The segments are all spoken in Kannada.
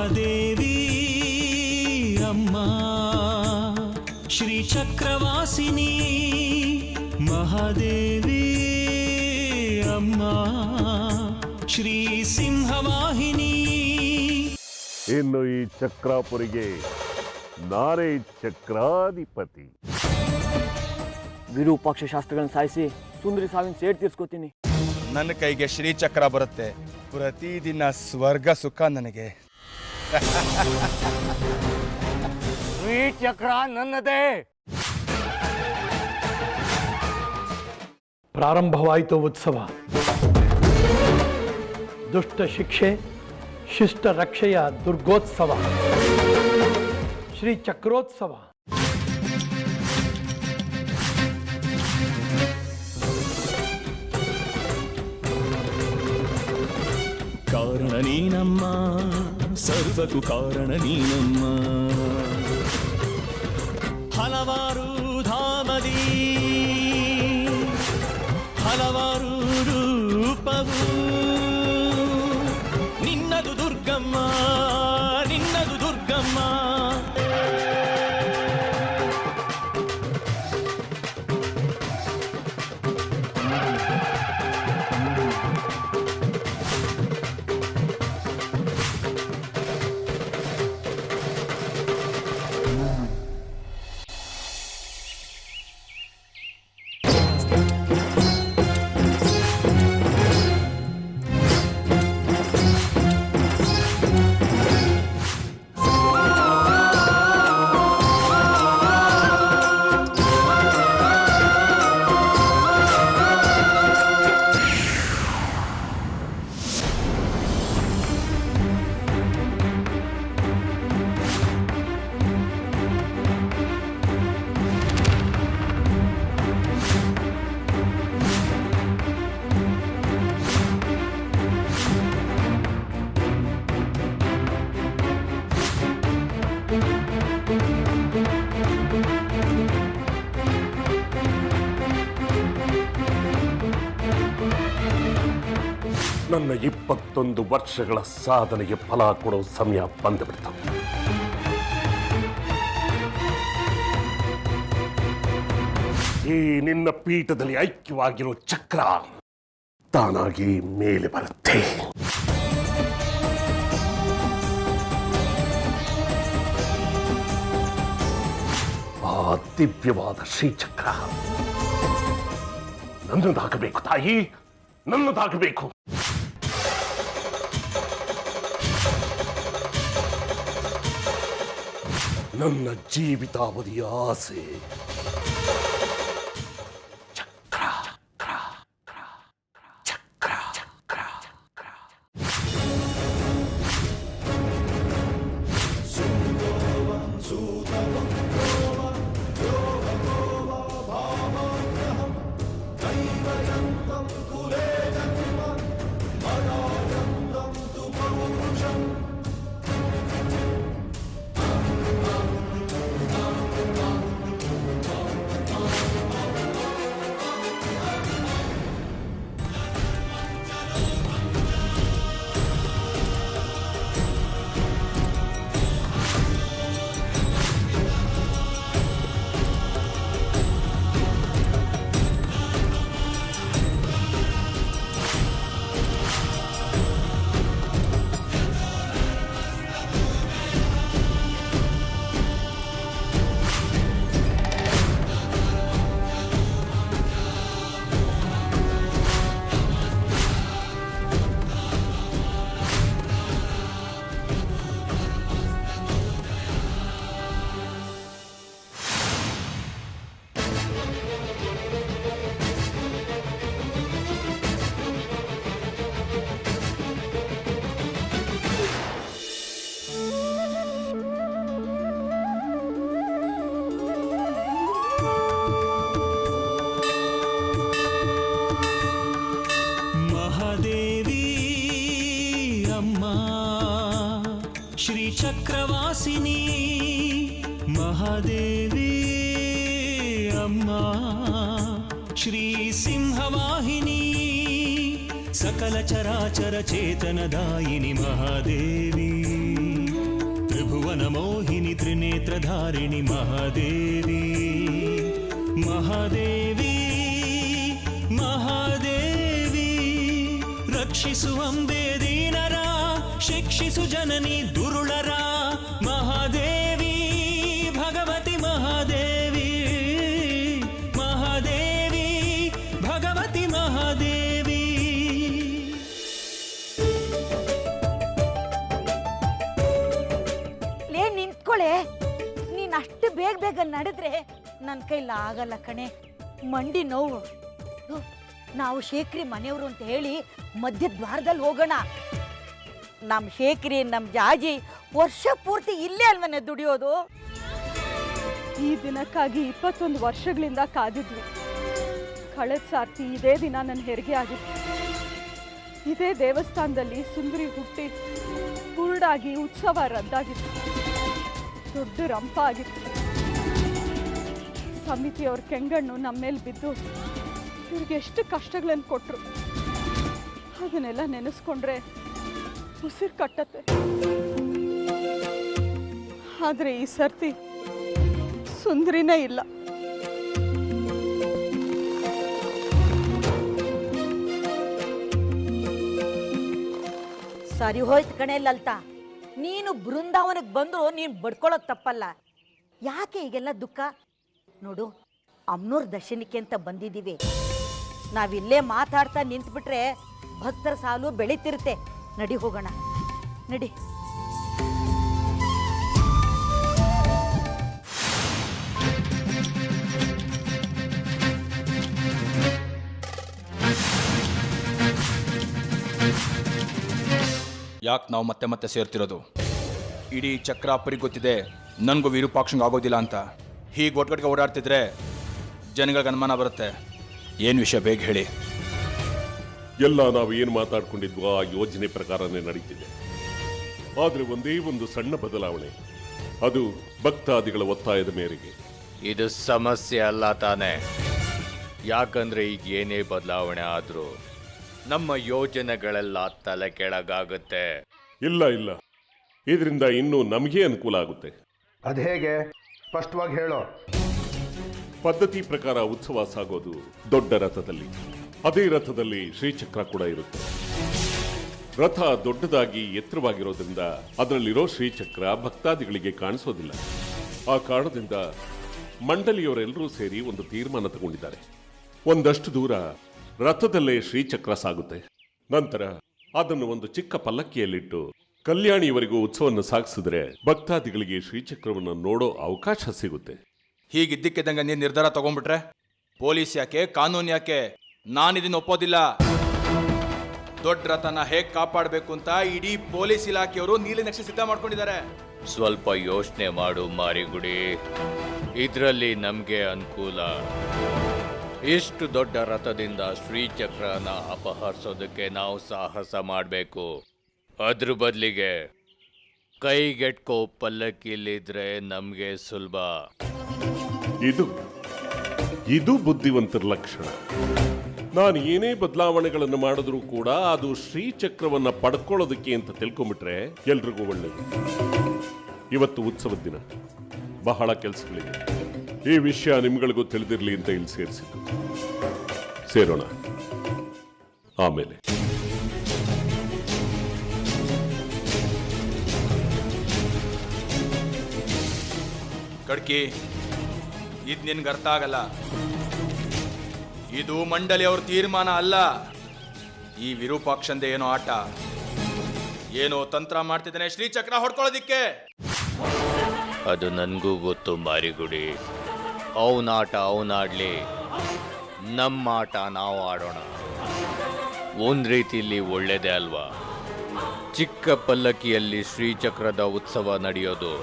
महादेवी अम्मा श्रीचक्रवासिनी महादेवी अम्मा श्री सिंहवाहिनी ಇನ್ನು ಈ ಚಕ್ರಾಪುರಿಗೆ ನಾರೇ ಚಕ್ರಾಧಿಪತಿ. ವಿರೂಪಾಕ್ಷ ಶಾಸ್ತ್ರಗಳನ್ನ ಸಾಯಿಸಿ ಸುಂದರಿ ಸಾವಿನ ಸೇಡ್ ತೀರ್ಸ್ಕೊತೀನಿ. ನನ್ನ ಕೈಗೆ ಶ್ರೀಚಕ್ರ ಬರುತ್ತೆ, ಪ್ರತಿದಿನ ಸ್ವರ್ಗ ಸುಖ ನನಗೆ. ಶ್ರೀಚಕ್ರ ನನ್ನದೇ. ಪ್ರಾರಂಭವಾಯಿತು ಉತ್ಸವ. ದುಷ್ಟ ಶಿಕ್ಷೆ ಶಿಷ್ಟ ರಕ್ಷೆಯ ದುರ್ಗೋತ್ಸವ, ಶ್ರೀ ಚಕ್ರೋತ್ಸವ. ಕಾರಣ ನೀನಮ್ಮ, ಸರ್ವಕ್ಕೂ ಕಾರಣ ನೀನಮ್ಮ. ಹಲವಾರು ಧಾಮದಿ ಹಲವಾರು ರೂಪವು ನಿನ್ನದು ದುರ್ಗಮ್ಮ, ನಿನ್ನದು ದುರ್ಗಮ್ಮ. ನನ್ನ 21 ವರ್ಷಗಳ ಸಾಧನೆಗೆ ಫಲ ಕೊಡೋ ಸಮಯ ಬಂದುಬಿಡ್ತು. ಈ ನಿನ್ನ ಪೀಠದಲ್ಲಿ ಐಕ್ಯವಾಗಿರೋ ಚಕ್ರ ತಾನಾಗಿ ಮೇಲೆ ಬರುತ್ತೆ. ಆ ದಿವ್ಯವಾದ ಶ್ರೀಚಕ್ರ ನನ್ನದಾಗಬೇಕು ತಾಯಿ, ನನ್ನದಾಗಬೇಕು. ನನ್ನ ಜೀವಿತಾವಧಿಯ ಆಸೆ ಚಕ್ರ ಚಕ್ರ ಚಕ್ರ ಚಕ್ರ. चक्रवासिनी महादेवी अम्मा श्री सिंहवाहिनी सकल चराचर चेतनदायिनी महादेवी ತ್ರಿನೇತ್ರಧಾರಿಣಿ ಮಹಾದೇವಿ ಮಹಾದೇವಿ ಮಹಾದೇವಿ ರಕ್ಷಿಸು ಅಂಬೆ ದೀನರ ಶಿಕ್ಷಿಸು ಜನನಿ ದುರುಳರ ಮಹಾದೇವಿ ಭಗವತಿ ಮಹಾದೇವಿ ಮಹಾದೇವಿ ಭಗವತಿ ಮಹಾದೇವಿ. ಲೇ ನಿಂತ್ಕೊಳ್ಳೆ, ನೀನ್ ಅಷ್ಟು ಬೇಗ ಬೇಗ ನಡೆದ್ರೆ ನನ್ನ ಕೈಲಿ ಆಗಲ್ಲ ಕಣೆ, ಮಂಡಿ ನೋವು. ಹೋ, ನಾವು ಶೇಖರಿ ಮನೆಯವರು ಅಂತ ಹೇಳಿ ಮಧ್ಯ ದ್ವಾರದಲ್ಲಿ ಹೋಗೋಣ. ನಮ್ಮ ಶೇಖರಿ ನಮ್ಮ ಜಾಜಿ ವರ್ಷ ಪೂರ್ತಿ ಇಲ್ಲೇ ಅಲ್ವನೆ ದುಡಿಯೋದು. ಈ ದಿನಕ್ಕಾಗಿ 21 ವರ್ಷಗಳಿಂದ ಕಾದಿದ್ವಿ. ಕಳೆದ ಸಾರ್ತಿ ಇದೇ ದಿನ ನನ್ನ ಹೆರಿಗೆ ಆಗಿತ್ತು. ಇದೇ ದೇವಸ್ಥಾನದಲ್ಲಿ ಸುಂದರಿ ಹುಟ್ಟಿ ಕುರುಡಾಗಿ ಉತ್ಸವ ರದ್ದಾಗಿತ್ತು. ದೊಡ್ಡ ರಂಪ ಆಗಿತ್ತು. ಸಮಿತಿಯವ್ರ ಕೆಂಗಣ್ಣು ನಮ್ಮ ಮೇಲೆ ಬಿದ್ದು ಇವ್ರಿಗೆ ಎಷ್ಟು ಕಷ್ಟಗಳನ್ನು ಕೊಟ್ಟರು. ಅದನ್ನೆಲ್ಲ ನೆನೆಸ್ಕೊಂಡ್ರೆ ಉಸಿರು ಕಟ್ಟತ್ತೆ. ಆದರೆ ಈ ಸರ್ತಿ ಸುಂದರಿನೇ ಇಲ್ಲ. ಸರಿ ಹೋಯ್ತು ಕಣೆ ಲಲಿತಾ, ನೀನು ಬೃಂದಾವನಕ್ಕೆ ಬಂದ್ರು ನೀನು ಬಡ್ಕೊಳ್ಳೋದು ತಪ್ಪಲ್ಲ. ಯಾಕೆ ಈಗೆಲ್ಲ ದುಃಖ? ನೋಡು, ಅಮ್ಮನವ್ರ ದರ್ಶನಕ್ಕೆ ಅಂತ ಬಂದಿದ್ದೀವಿ. ನಾವಿಲ್ಲೇ ಮಾತಾಡ್ತಾ ನಿಂತ್ಬಿಟ್ರೆ ಭಕ್ತರ ಸಾಲು ಬೆಳೀತಿರುತ್ತೆ. ನಡಿ ಹೋಗೋಣ, ನಡಿ. ಯಾಕೆ ನಾವು ಮತ್ತೆ ಮತ್ತೆ ಸೇರ್ತಿರೋದು? ಇಡೀ ಚಕ್ರಾಪುರಿಗೆ ಗೊತ್ತಿದೆ ನನಗೂ ವಿರೂಪಾಕ್ಷಂಗೆ ಆಗೋದಿಲ್ಲ ಅಂತ. ಹೀಗೆ ಒಟ್ಟೊಟ್ಟಿಗೆ ಓಡಾಡ್ತಿದ್ರೆ ಜನಗಳಿಗೆ ಅನುಮಾನ ಬರುತ್ತೆ. ಏನು ವಿಷಯ ಬೇಗ ಹೇಳಿ. ಎಲ್ಲ ನಾವು ಏನು ಮಾತಾಡ್ಕೊಂಡಿದ್ವೋ ಆ ಯೋಜನೆ ಪ್ರಕಾರನೇ ನಡೀತಿದೆ. ಆದರೆ ಒಂದೇ ಒಂದು ಸಣ್ಣ ಬದಲಾವಣೆ, ಅದು ಭಕ್ತಾದಿಗಳ ಒತ್ತಾಯದ ಮೇರೆಗೆ. ಇದು ಸಮಸ್ಯೆ ಅಲ್ಲ ತಾನೆ? ಯಾಕಂದ್ರೆ ಈಗ ಏನೇ ಬದಲಾವಣೆ ಆದರೂ ನಮ್ಮ ಯೋಜನೆಗಳೆಲ್ಲ ತಲೆ ಕೆಳಗಾಗುತ್ತೆ. ಇಲ್ಲ ಇಲ್ಲ, ಇದರಿಂದ ಇನ್ನೂ ನಮಗೆ ಅನುಕೂಲ ಆಗುತ್ತೆ. ಅದು ಹೇಗೆ? ಸ್ಪಷ್ಟವಾಗಿ ಹೇಳೋ. ಪದ್ಧತಿ ಪ್ರಕಾರ ಉತ್ಸವ ಸಾಗೋದು ದೊಡ್ಡ ರಥದಲ್ಲಿ. ಅದೇ ರಥದಲ್ಲಿ ಶ್ರೀಚಕ್ರ ಕೂಡ ಇರುತ್ತೆ. ರಥ ದೊಡ್ಡದಾಗಿ ಎತ್ತರವಾಗಿರೋದ್ರಿಂದ ಅದರಲ್ಲಿರೋ ಶ್ರೀಚಕ್ರ ಭಕ್ತಾದಿಗಳಿಗೆ ಕಾಣಿಸೋದಿಲ್ಲ. ಆ ಕಾರಣದಿಂದ ಮಂಡಳಿಯವರೆಲ್ಲರೂ ಸೇರಿ ಒಂದು ತೀರ್ಮಾನ ತಗೊಂಡಿದ್ದಾರೆ. ಒಂದಷ್ಟು ದೂರ ರಥದಲ್ಲೇ ಶ್ರೀಚಕ್ರ ಸಾಗುತ್ತೆ. ನಂತರ ಅದನ್ನು ಒಂದು ಚಿಕ್ಕ ಪಲ್ಲಕ್ಕಿಯಲ್ಲಿಟ್ಟು ಕಲ್ಯಾಣಿಯವರೆಗೂ ಉತ್ಸವವನ್ನು ಸಾಗಿಸಿದ್ರೆ ಭಕ್ತಾದಿಗಳಿಗೆ ಶ್ರೀಚಕ್ರವನ್ನು ನೋಡೋ ಅವಕಾಶ ಸಿಗುತ್ತೆ. ಹೀಗಿದ್ದಕ್ಕಿದ್ದಂಗೆ ನೀನು ನಿರ್ಧಾರ ತಗೊಂಡ್ಬಿಟ್ರೆ ಪೊಲೀಸ್ ಯಾಕೆ, ಕಾನೂನು ಯಾಕೆ? ನಾನಿದನ್ನು ಒಪ್ಪೋದಿಲ್ಲ. ದೊಡ್ಡ ರಥನ ಹೇಗೆ ಕಾಪಾಡಬೇಕು ಅಂತ ಇಡೀ ಪೊಲೀಸ್ ಇಲಾಖೆಯವರು ನೀಲಿ ನಕ್ಷೆ ಸಿದ್ಧ ಮಾಡ್ಕೊಂಡಿದ್ದಾರೆ. ಸ್ವಲ್ಪ ಯೋಚನೆ ಮಾಡು ಮಾರಿಗುಡಿ, ಇದರಲ್ಲಿ ನಮಗೆ ಅನುಕೂಲ. ಇಷ್ಟು ದೊಡ್ಡ ರಥದಿಂದ ಶ್ರೀಚಕ್ರನ ಅಪಹರಿಸೋದಕ್ಕೆ ನಾವು ಸಾಹಸ ಮಾಡಬೇಕು. ಅದ್ರ ಬದಲಿಗೆ ಕೈಗೆಟ್ಕೋ ಪಲ್ಲಕ್ಕಿಲಿದ್ರೆ ನಮಗೆ ಸುಲಭ. ಇದು ಬುದ್ಧಿವಂತರ ಲಕ್ಷಣ. ನಾನು ಏನೇ ಬದಲಾವಣೆಗಳನ್ನು ಮಾಡಿದ್ರೂ ಕೂಡ ಅದು ಶ್ರೀಚಕ್ರವನ್ನ ಪಡ್ಕೊಳ್ಳೋದಕ್ಕೆ ಅಂತ ತಿಳ್ಕೊಂಬಿಟ್ರೆ ಎಲ್ರಿಗೂ ಒಳ್ಳೆಯದು. ಇವತ್ತು ಉತ್ಸವದ ದಿನ, ಬಹಳ ಕೆಲಸಗಳಿವೆ. ಈ ವಿಷಯ ನಿಮ್ಗಳಿಗೂ ತಿಳಿದಿರಲಿ ಅಂತ ಇಲ್ಲಿ ಸೇರಿಸಿದ್ದು. ಸೇರೋಣ ಆಮೇಲೆ. ಕಡ್ಕಿ, ಇದು ನಿನ್ಗೆ ಅರ್ಥ ಆಗಲ್ಲ. ಇದು ಮಂಡಳಿಯವ್ರ ತೀರ್ಮಾನ ಅಲ್ಲ. ಈ ವಿರೂಪಾಕ್ಷಂದೆ ಏನೋ ಆಟ, ಏನೋ ತಂತ್ರ ಮಾಡ್ತಿದ್ದಾನೆ ಶ್ರೀಚಕ್ರ ಹೊಡ್ಕೊಳ್ಳೋದಿಕ್ಕೆ. ಅದು ನನಗೂ ಗೊತ್ತು ಮಾರಿಗುಡಿ. ಅವನಾಟ ಅವನಾಡ್ಲಿ, ನಮ್ಮ ಆಟ ನಾವು ಆಡೋಣ. ಒಂದು ರೀತಿಯಲ್ಲಿ ಒಳ್ಳೇದೇ ಅಲ್ವಾ? ಚಿಕ್ಕ ಪಲ್ಲಕ್ಕಿಯಲ್ಲಿ ಶ್ರೀಚಕ್ರದ ಉತ್ಸವ ನಡೆಯೋದು.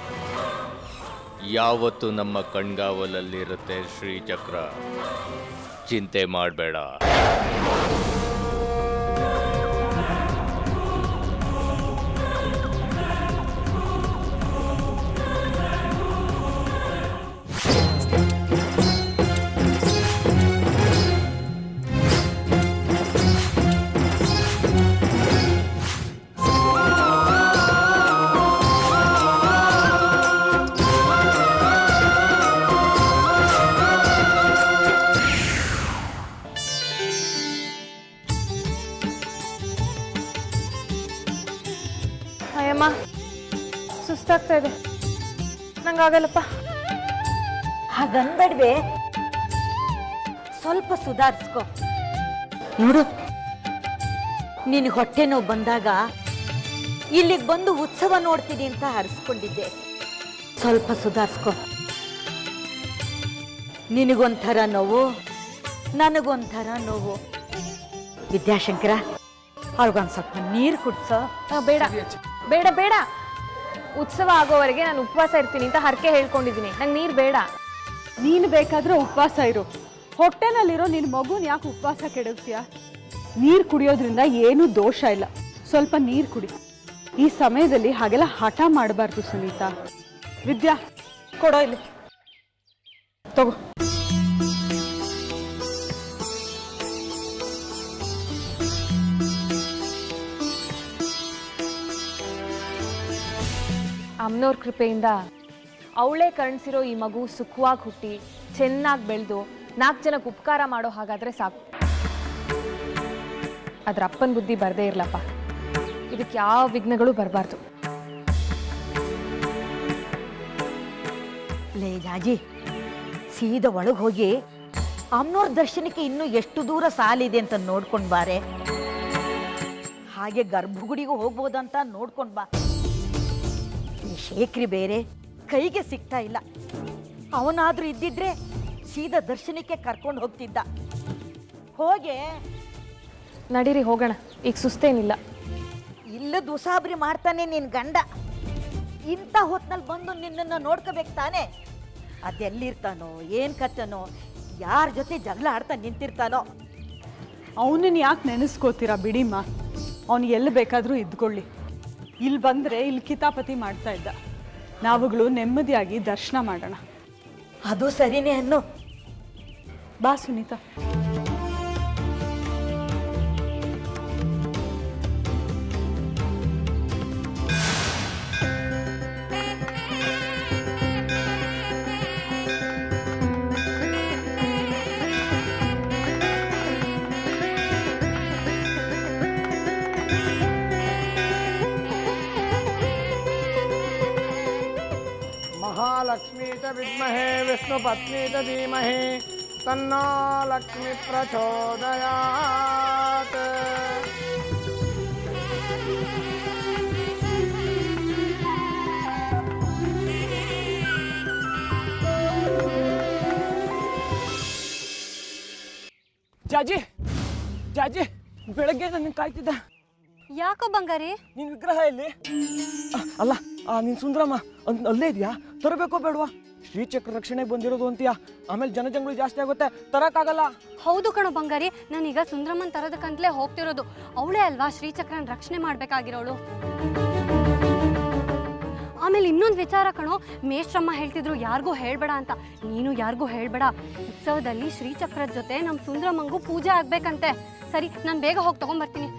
ಯಾವತ್ತು ನಮ್ಮ ಕಣ್ಗಾವಲಲ್ಲಿರುತ್ತೆ ಶ್ರೀಚಕ್ರ. ಚಿಂತೆ ಮಾಡಬೇಡ. ಅಮ್ಮ ಸುಸ್ತಾಗ್ತಾ ಇದೆ, ನಂಗಾಗಲ್ಲಪ್ಪ. ಹಾಗನ್ಬೇಡ್ವೆ, ಸ್ವಲ್ಪ ಸುಧಾರಿಸ್ಕೊ. ನೋಡು, ನಿನಗೆ ಹೊಟ್ಟೆ ನೋವು ಬಂದಾಗ ಇಲ್ಲಿಗೆ ಬಂದು ಉತ್ಸವ ನೋಡ್ತೀನಿ ಅಂತ ಹರಿಸ್ಕೊಂಡಿದ್ದೆ. ಸ್ವಲ್ಪ ಸುಧಾರಿಸ್ಕೊ. ನಿನಗೊಂಥರ ನೋವು, ನನಗೊಂಥರ ನೋವು. ವಿದ್ಯಾಶಂಕರ, ಅವ್ರಿಗೊಂದು ಸ್ವಲ್ಪ ನೀರು ಕುಡ್ಸೋ. ಬೇಡ ಬೇಡ ಬೇಡ, ಉತ್ಸವ ಆಗೋವರೆಗೆ ನಾನು ಉಪವಾಸ ಇರ್ತೀನಿ ಅಂತ ಹರಕೆ ಹೇಳ್ಕೊಂಡಿದ್ದೀನಿ. ನಂಗೆ ನೀರು ಬೇಡ. ನೀನು ಬೇಕಾದ್ರೆ ಉಪವಾಸ ಇರು, ಹೊಟ್ಟೆನಲ್ಲಿರೋ ನಿನ್ನ ಮಗುನ ಯಾಕೆ ಉಪವಾಸ ಕೆಡಗ್ತೀಯ? ನೀರು ಕುಡಿಯೋದ್ರಿಂದ ಏನೂ ದೋಷ ಇಲ್ಲ. ಸ್ವಲ್ಪ ನೀರು ಕುಡಿ. ಈ ಸಮಯದಲ್ಲಿ ಹಾಗೆಲ್ಲ ಹಠ ಮಾಡಬಾರ್ದು ಸುನೀತಾ. ವಿದ್ಯಾ, ಕೊಡೋ ಇಲ್ಲಿ, ತಗೋ. ಅಮ್ಮನವ್ರ ಕೃಪೆಯಿಂದ ಅವಳೇ ಕರ್ಣಿಸಿರೋ ಈ ಮಗು ಸುಖವಾಗಿ ಹುಟ್ಟಿ ಚೆನ್ನಾಗಿ ಬೆಳೆದು 4 ಜನಕ್ಕೆ ಉಪಕಾರ ಮಾಡೋ ಹಾಗಾದ್ರೆ ಸಾಕು. ಅದ್ರ ಅಪ್ಪನ ಬುದ್ಧಿ ಬರದೇ ಇರ್ಲಪ್ಪ. ಇದಕ್ಕೆ ಯಾವ ವಿಘ್ನಗಳು ಬರಬಾರ್ದು. ಲೇ ಜಾಜಿ, ಸೀದಾ ಒಳಗೆ ಹೋಗಿ ಅಮ್ಮನವ್ರ ದರ್ಶನಕ್ಕೆ ಇನ್ನೂ ಎಷ್ಟು ದೂರ ಸಾಲಿದೆ ಅಂತ ನೋಡ್ಕೊಂಡು ಬಾರೆ. ಹಾಗೆ ಗರ್ಭಗುಡಿಗೂ ಹೋಗ್ಬೋದಂತ ನೋಡ್ಕೊಂಡು ಬಾ. ಈ ಶೇಖರಿ ಬೇರೆ ಕೈಗೆ ಸಿಗ್ತಾ ಇಲ್ಲ. ಅವನಾದ್ರೂ ಇದ್ದಿದ್ರೆ ಸೀದಾ ದರ್ಶನಕ್ಕೆ ಕರ್ಕೊಂಡು ಹೋಗ್ತಿದ್ದ. ಹೋಗೆ ನಡೀರಿ ಹೋಗೋಣ, ಈಗ ಸುಸ್ತೇನಿಲ್ಲ. ಇಲ್ಲ ದುಸಾಬ್ರಿ ಮಾಡ್ತಾನೆ ನಿನ್ ಗಂಡ. ಇಂಥ ಹೊತ್ನಲ್ಲಿ ಬಂದು ನಿನ್ನನ್ನು ನೋಡ್ಕೋಬೇಕು ತಾನೆ. ಅದೆಲ್ಲಿರ್ತಾನೋ, ಏನು ಕತ್ತನೋ, ಯಾರ ಜೊತೆ ಜಗಳ ಆಡ್ತಾ ನಿಂತಿರ್ತಾನೋ. ಅವನನ್ನ ಯಾಕೆ ನೆನೆಸ್ಕೋತೀರಾ? ಬಿಡಿಮ್ಮ, ಅವನು ಎಲ್ಲಿ ಬೇಕಾದರೂ ಇದ್ಕೊಳ್ಳಿ. ಇಲ್ಲಿ ಬಂದರೆ ಇಲ್ಲಿ ಕಿತಾಪತಿ ಮಾಡ್ತಾ ಇದ್ದ. ನಾವುಗಳು ನೆಮ್ಮದಿಯಾಗಿ ದರ್ಶನ ಮಾಡೋಣ. ಅದು ಸರಿನೇ ಅನ್ನೋ. ಬಾ ಸುನೀತಾ. महालक्ष्मी च विद्महे विष्णुपत्नी च धीमहि तन्नो लक्ष्मी प्रचोदयात्. ಜಾಜಿ ಜಾಜಿ, ಬೆಳಗ್ಗೆ ನನ್ನ ಕಾಯ್ತಿದ್ದ. ಯಾಕೋ ಬಂಗಾರಿ? ನಿನ್ ವಿಗ್ರಹ ಎಲ್ಲಿ? ಅಲ್ಲ, ನಿನ್ ಸುಂದರಮ್ಮ ಅಲ್ಲೇ ಇದೆಯಾ? ತರಬೇಕೋ ಬೇಡವಾ? ಶ್ರೀಚಕ್ರ ರಕ್ಷಣೆಗೆ ಬಂದಿರೋದು ಅಂತೀಯಾ, ಆಮೇಲೆ ಜನಜಂಗುಳಿ ಜಾಸ್ತಿ ಆಗುತ್ತೆ, ತರಕ್ಕಾಗಲ್ಲ. ಹೌದು ಕಣೋ ಬಂಗಾರಿ, ನಾನೀಗ ಸುಂದರಮ್ಮನ್ ತರೋದಕ್ಕಂತಲೇ ಹೋಗ್ತಿರೋದು. ಅವಳೇ ಅಲ್ವಾ ಶ್ರೀಚಕ್ರನ ರಕ್ಷಣೆ ಮಾಡ್ಬೇಕಾಗಿರೋಳು. ಆಮೇಲೆ ಇನ್ನೊಂದು ವಿಚಾರ ಕಣೋ, ಮೇಷ್ಟ್ರಮ್ಮ ಹೇಳ್ತಿದ್ರು ಯಾರಿಗೂ ಹೇಳ್ಬೇಡ ಅಂತ. ನೀನು ಯಾರಿಗೂ ಹೇಳ್ಬೇಡ. ಉತ್ಸವದಲ್ಲಿ ಶ್ರೀಚಕ್ರದ ಜೊತೆ ನಮ್ಮ ಸುಂದರಮ್ಮಂಗೂ ಪೂಜೆ ಆಗ್ಬೇಕಂತೆ. ಸರಿ, ನಾನು ಬೇಗ ಹೋಗಿ ತಗೊಂಡ್ಬರ್ತೀನಿ.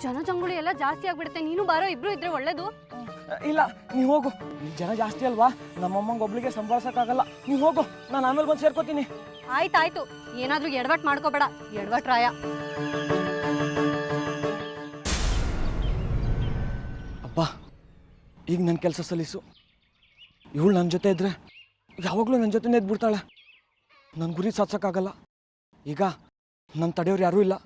ಜನಜಂಗುಳಿ ಎಲ್ಲ ಜಾಸ್ತಿ ಆಗ್ಬಿಡುತ್ತೆ. ನೀನು ಬಾರೋ, ಇಬ್ರು ಇದ್ರೆ ಒಳ್ಳೇದು. ಇಲ್ಲ, ನೀ ಹೋಗು. ಜನ ಜಾಸ್ತಿ ಅಲ್ವಾ, ನಮ್ಮಮ್ಮಂಗೆ ಒಬ್ಳಿಗೆ ಸಂಭಾಳಿಸಕ್ಕಾಗಲ್ಲ. ನೀ ಹೋಗು, ನಾನು ಆಮೇಲೆ ಬಂದು ಸೇರ್ಕೋತೀನಿ. ಆಯ್ತಾಯ್ತು, ಏನಾದ್ರೂ ಎಡವಟ್ ಮಾಡ್ಕೋಬೇಡ, ಎಡವಟ್ರಾಯ. ಅಪ್ಪ, ಈಗ ನನ್ನ ಕೆಲಸ ಸಲ್ಲಿಸು. ಇವಳು ನನ್ನ ಜೊತೆ ಇದ್ರೆ ಯಾವಾಗಲೂ ನನ್ನ ಜೊತೆ ಎದ್ಬಿಡ್ತಾಳೆ. ನನ್ನ ಗುರಿ ಸಾಧಿಸೋಕ್ಕಾಗಲ್ಲ. ಈಗ ನನ್ನ ತಡೆಯೋರು ಯಾರೂ ಇಲ್ಲ.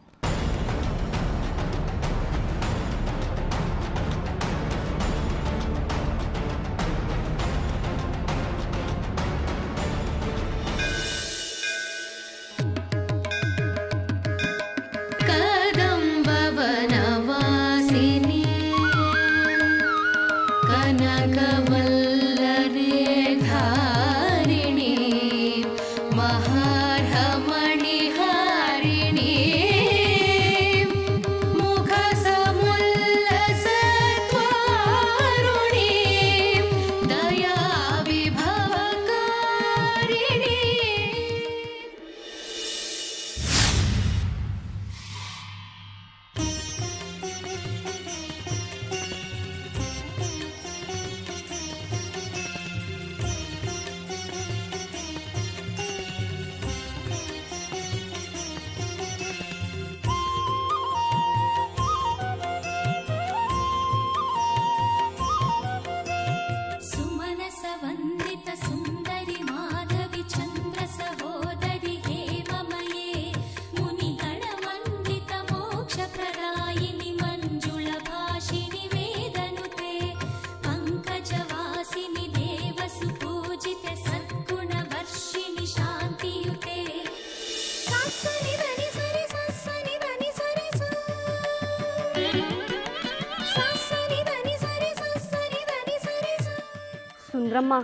ಸುಂದ್ರಮ್ಮ,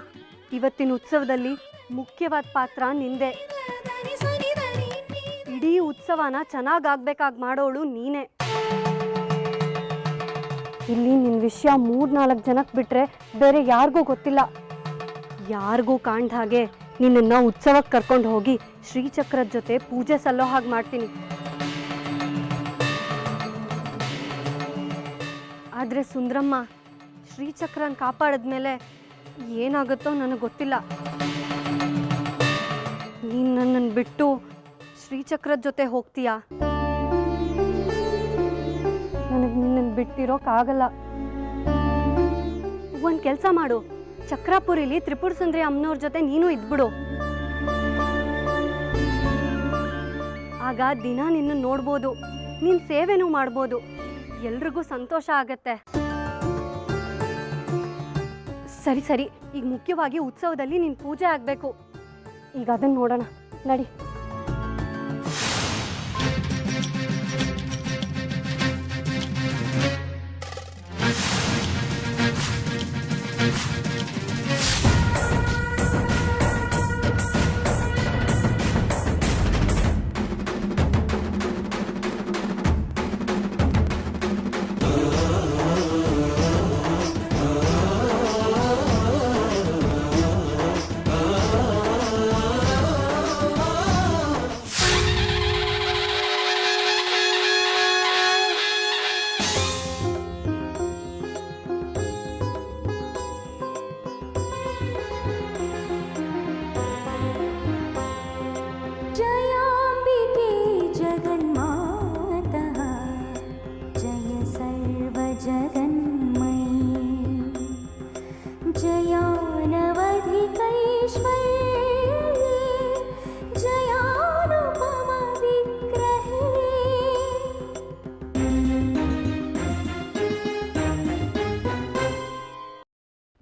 ಇವತ್ತಿನ ಉತ್ಸವದಲ್ಲಿ ಮುಖ್ಯವಾದ ಪಾತ್ರ ನಿಂದೆ. ಇಡೀ ಉತ್ಸವನ ಚೆನ್ನಾಗಾಗ್ಬೇಕಾಗಿ ಮಾಡೋಳು ನೀನೇ. ಇಲ್ಲಿ ನಿನ್ನ ವಿಷಯ 3-4 ಜನಕ್ಕೆ ಬಿಟ್ರೆ ಬೇರೆ ಯಾರಿಗೂ ಗೊತ್ತಿಲ್ಲ. ಯಾರಿಗೂ ಕಾಣ್ದ ಹಾಗೆ ನಿನ್ನನ್ನು ಉತ್ಸವಕ್ಕೆ ಕರ್ಕೊಂಡು ಹೋಗಿ ಶ್ರೀಚಕ್ರದ ಜೊತೆ ಪೂಜೆ ಸಲ್ಲೋ ಹಾಗೆ ಮಾಡ್ತೀನಿ. ಆದರೆ ಸುಂದ್ರಮ್ಮ, ಶ್ರೀಚಕ್ರನ ಕಾಪಾಡಿದ್ಮೇಲೆ ಏನಾಗುತ್ತೋ ನನಗೆ ಗೊತ್ತಿಲ್ಲ. ನೀನು ನನ್ನನ್ನು ಬಿಟ್ಟು ಶ್ರೀಚಕ್ರದ ಜೊತೆ ಹೋಗ್ತೀಯಾ? ನನಗೆ ನಿನ್ನನ್ನು ಬಿಟ್ಟಿರೋಕ್ಕಾಗಲ್ಲ. ಒಂದು ಕೆಲಸ ಮಾಡು, ಚಕ್ರಾಪುರಿಲಿ ತ್ರಿಪುರ ಸುಂದರಿ ಅಮ್ಮನವ್ರ ಜೊತೆ ನೀನು ಇದ್ಬಿಡು. ಆಗ ದಿನ ನಿನ್ನ ನೋಡ್ಬೋದು, ನಿನ್ನ ಸೇವೆನೂ ಮಾಡ್ಬೋದು. ಎಲ್ರಿಗೂ ಸಂತೋಷ ಆಗತ್ತೆ. ಸರಿ ಸರಿ, ಈಗ ಮುಖ್ಯವಾಗಿ ಉತ್ಸವದಲ್ಲಿ ನಿನ್ನ ಪೂಜೆ ಆಗಬೇಕು. ಈಗ ಅದನ್ನು ನೋಡೋಣ, ನಡಿ.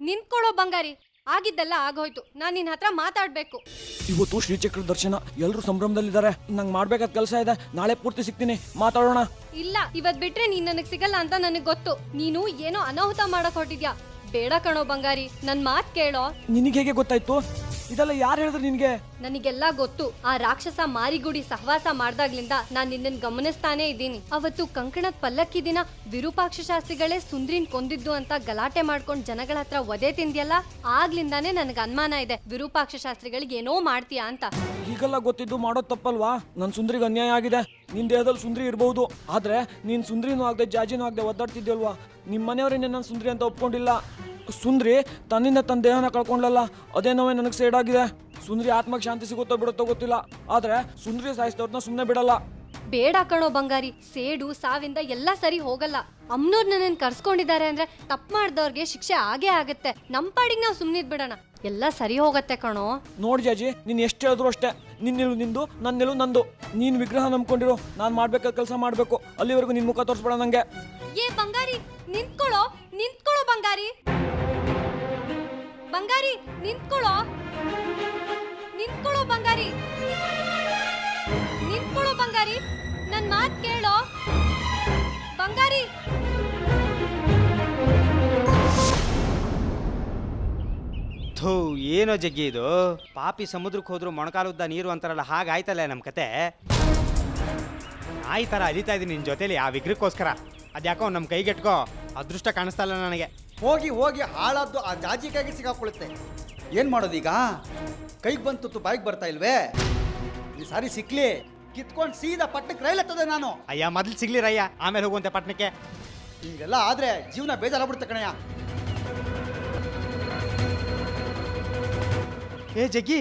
ನಿಂತ್ಕೊಳ್ಳೋ ಬಂಗಾರಿ, ಆಗಿದ್ದೆಲ್ಲ ಆಗೋಯ್ತು. ನಾನು ನಿನ್ನ ಹತ್ರ ಮಾತಾಡ್ಬೇಕು. ಇವತ್ತು ಶ್ರೀಚಕ್ರ ದರ್ಶನ, ಎಲ್ಲರೂ ಸಂಭ್ರಮದಲ್ಲಿದ್ದಾರೆ. ನಂಗೆ ಮಾಡ್ಬೇಕಾದ ಕೆಲಸ ಇದೆ, ನಾಳೆ ಪೂರ್ತಿ ಸಿಗ್ತೀನಿ, ಮಾತಾಡೋಣ. ಇಲ್ಲ, ಇವತ್ ಬಿಟ್ರೆ ನೀನ್ ನನಗ್ ಸಿಗಲ್ಲ ಅಂತ ನನಗ್ ಗೊತ್ತು. ನೀನು ಏನೋ ಅನಾಹುತ ಮಾಡಕ್ ಹೊಟ್ಟಿದ್ಯಾ. ಬೇಡ ಕಣೋ ಬಂಗಾರಿ, ನನ್ ಮಾತ್ ಕೇಳೋ. ನಿನಗೆ ಹೇಗೆ ಗೊತ್ತಾಯ್ತು? ಇದೆಲ್ಲ ಯಾರು ಹೇಳಿದ್ರು ನಿನ್ಗೆ? ನನಗೆಲ್ಲ ಗೊತ್ತು. ಆ ರಾಕ್ಷಸ ಮಾರಿಗುಡಿ ಸಹವಾಸ ಮಾಡ್ದಾಗ್ಲಿಂದ ನಾನ್ ನಿನ್ನನ್ ಗಮನಿಸ್ತಾನೆ ಇದ್ದೀನಿ. ಅವತ್ತು ಕಂಕಣದ ಪಲ್ಲಕ್ಕಿ ದಿನ ವಿರೂಪಾಕ್ಷ ಶಾಸ್ತ್ರಿಗಳೇ ಸುಂದ್ರಿನ್ ಕೊಂದಿದ್ದು ಅಂತ ಗಲಾಟೆ ಮಾಡ್ಕೊಂಡ್ ಜನಗಳ ಹತ್ರ ಒದೆ ತಿಂದ್ಯಲ್ಲ, ಆಗ್ಲಿಂದಾನೇ ನನಗೆ ಅನುಮಾನ ಇದೆ ವಿರೂಪಾಕ್ಷ ಶಾಸ್ತ್ರಿಗಳಿಗೆ ಏನೋ ಮಾಡ್ತೀಯಾ ಅಂತ. ಹೀಗೆಲ್ಲ ಗೊತ್ತಿದ್ದು ಮಾಡೋದು ತಪ್ಪಲ್ವಾ? ನನ್ ಸುಂದ್ರಿಗೆ ಅನ್ಯಾಯ ಆಗಿದೆ. ನಿನ್ ದೇಹದಲ್ಲಿ ಸುಂದ್ರಿ ಇರಬಹುದು, ಆದ್ರೆ ನೀನ್ ಸುಂದ್ರಿನೂ ಆಗದೆ ಜಾಜಿನೂ ಆಗದೆ ಒದ್ದಾಡ್ತಿದ್ಯಲ್ವಾ? ನಿಮ್ಮ ಮನೆಯವರೇ ನನ್ನ ಸುಂದ್ರಿ ಅಂತ ಒಪ್ಕೊಂಡಿಲ್ಲ. ಸುಂದ್ರಿ ತನ್ನಿಂದ ತನ್ನ ದೇಹನ ಕಳ್ಕೊಂಡ್ಲಲ್ಲ, ಅದೇ ನೋವೇ ನನಗೆ ಸೇಡ್ ಆಗಿದೆ. ಸುಂದ್ರಿ ಆತ್ಮಕ್ಕೆ ಶಾಂತಿ ಸಿಗುತ್ತೋ ಬಿಡುತ್ತೋ ಗೊತ್ತಿಲ್ಲ, ಆದ್ರೆ ಸುಂದ್ರಿ ಸಾಯಿಸಿದವ್ರನ್ನ ಸುಮ್ಮನೆ ಬಿಡಲ್ಲ. ಬೇಡ ಕಣೋ ಬಂಗಾರಿ, ಸೇಡು ಸಾವಿಂದ ಎಲ್ಲ ಸರಿ ಹೋಗಲ್ಲ. ಅಮ್ನೋರ್ ನನ್ನನ್ನು ಕರ್ಸ್ಕೊಂಡಿದ್ದಾರೆ ಅಂದ್ರೆ ತಪ್ಪು ಮಾಡ್ದವ್ರಿಗೆ ಶಿಕ್ಷೆ ಆಗೇ ಆಗತ್ತೆ. ನಮ್ಮ ಪಾಡಿಗೆ ನಾವು ಸುಮ್ಮನಿದ್ ಬಿಡೋಣ, ಎಲ್ಲ ಸರಿ ಹೋಗತ್ತೆ ಕಣೋ. ನೋಡಿ ಜಾಜಿ, ನೀನ್ ಎಷ್ಟು ಹೇಳಿದ್ರು ಅಷ್ಟೇ. ನಿನ್ ನಿಲು ನಿಂದು, ನನ್ನ ನಿಲು ನಂದು. ನೀನ್ ವಿಗ್ರಹ ನಂಬ್ಕೊಂಡಿರೋ, ನಾನ್ ಮಾಡ್ಬೇಕಾದ ಕೆಲಸ ಮಾಡ್ಬೇಕು. ಅಲ್ಲಿವರೆಗೂ ನಿನ್ ಮುಖ ತೋರಿಸ್ಬೇಡ ನಂಗೆ. ಏ ಬಂಗಾರಿ, ನಿಂತ್ಕೊಳ್ಳೋ ನಿಂತ್ಕೊಳ್ಳೋ ಬಂಗಾರಿ. ಬಂಗಾರಿ ನಿಂತ್ಕೊಳ್ಳೋ, ನಿಂತ್ಕೊಳ್ಳೋ ಬಂಗಾರಿ, ನಿಂತ್ಕೊಳ್ಳೋ ಬಂಗಾರಿ, ನನ್ ಮಾತ್ ಕೇಳೋ ಬಂಗಾರಿ. ಥೂ, ಏನೋ ಜಗ್ಗಿ ಇದು. ಪಾಪಿ ಸಮುದ್ರಕ್ಕೆ ಹೋದ್ರು ಮೊಣಕಾಲುದ್ದ ನೀರು ಅಂತಾರಲ್ಲ, ಹಾಗಾಯ್ತಲ್ಲ ನಮ್ಮ ಕತೆ. ನಾಯಿ ಥರ ಅಲಿತಾ ಇದ್ದೀನಿ ನಿನ್ನ ಜೊತೆಲಿ ಆ ವಿಗ್ರಹಕ್ಕೋಸ್ಕರ. ಅದ್ಯಾಕೋ ನಮ್ಮ ಕೈಗೆಟ್ಕೋ, ಅದೃಷ್ಟ ಕಾಣಿಸ್ತಾ ಇಲ್ಲ ನನಗೆ. ಹೋಗಿ ಹೋಗಿ ಹಾಳಾದ್ದು ಆ ಜಾಜಿ ಕೈಗೆ ಸಿಗಾಕೊಳ್ಳುತ್ತೆ. ಏನು ಮಾಡೋದೀಗ? ಕೈಗೆ ಬಂತು ತುತ್ತು ಬಾಯಿಗೆ ಬರ್ತಾ ಇಲ್ವೇ? ಈ ಸಾರಿ ಸಿಕ್ಲಿ, ಕಿತ್ಕೊಂಡು ಸೀದಾ ಪಟ್ಟಣಕ್ಕೆ ರೈಲ್ ಹತ್ತದೆ ನಾನು. ಅಯ್ಯ, ಮೊದಲು ಸಿಗ್ಲಿ ರಯ್ಯ, ಆಮೇಲೆ ಹೋಗುವಂತೆ ಪಟ್ಟಣಕ್ಕೆ. ಹಿಂಗೆಲ್ಲ ಆದರೆ ಜೀವನ ಬೇಜಾರಾಗ್ಬಿಡುತ್ತೆ ಕಣಯ್ಯ. ಏ ಜಗ್ಗಿ,